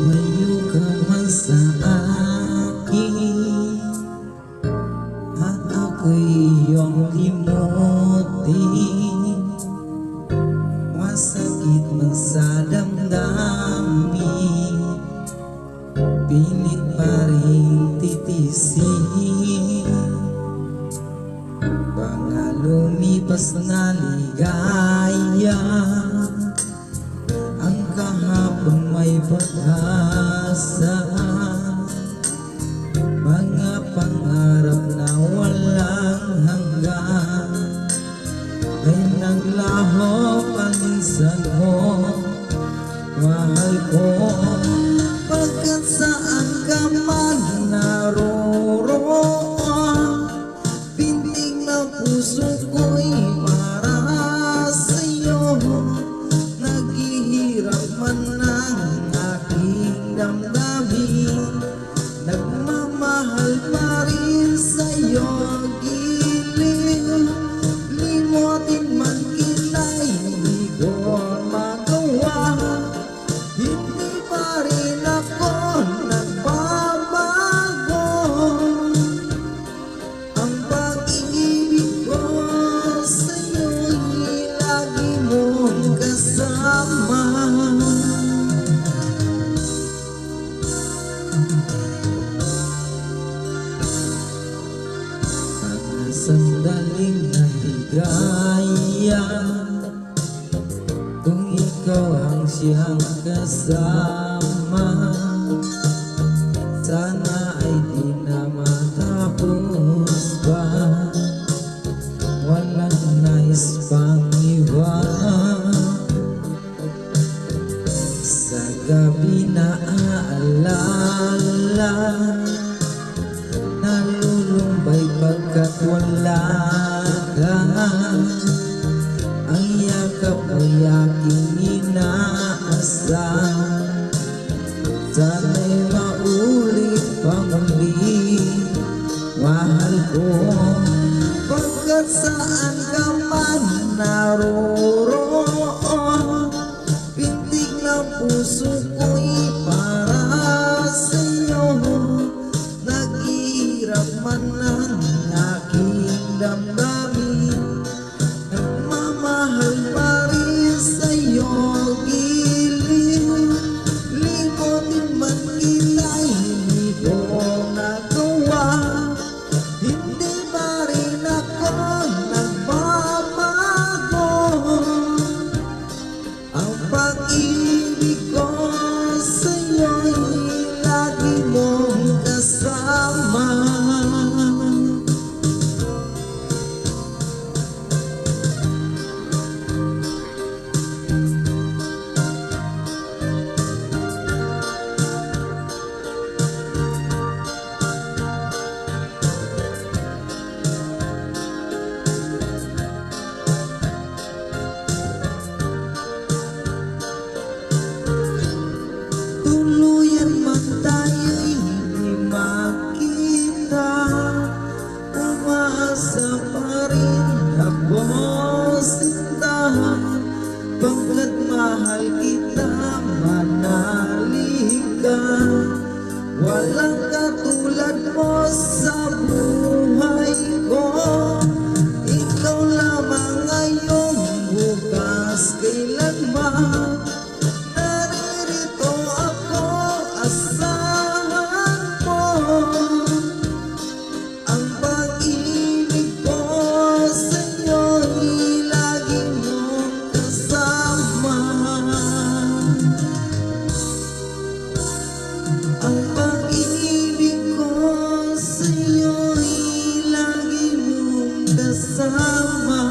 Mayo ka man sa akin at ako'y iyong limutin. Masakit man sa damdamin, pilit pa rin titisin. Mga lumipas na ligaya, ang kahapon may pag-asa. Mga pangarap na walang hanggan ay naglaho paminsan mo, mahal ko. Pagkat saan ka man naroroon, pintig na puso ko'y para sa'yo. Naghihirap man ang aking damdamin, nagmamahal pa rin sa'yo giliw. Limutin man kita'y hindi ko magawa, hindi pa rin ako nagbabago. Ang pag-ibig ko sa'yo'y lagi mong kasama. Mga sandaling naligaya, kung ikaw ang siyang kasama, sana ay di na matapos pa. Walang nais pang iba. Sa gabi na aalala, nalulumbay pagkat wala ka. Ang yakap mo'y aking inaasam, sana'y maulit pa muli, mahal ko. Pagkat saan ka man naroroon, pintig ng puso ko'y para sa'yo. Naghihirap man ang aking damdamin, nagmamahal pa rin sa'yo giliw. Limutin man kita'y hindi ko nagawa, hindi pa rin ako nagbabago. Ang pag-ibig ko sa'yo'y lagi mong kasama. Tuluyan man tayo'y hindi makita, umaasa pa rin ako sinta. Pagkat mahal kita, manalig ka. Walang katulad mo sa buhay ko. Ikaw lamang ngayong, bukas kailanman. Naririto ako, asahan mo. Ang pag-ibig ko sa'yo'y lagi mong kasama. Ang pag-ibig ko sa'yo'y lagi mong kasama.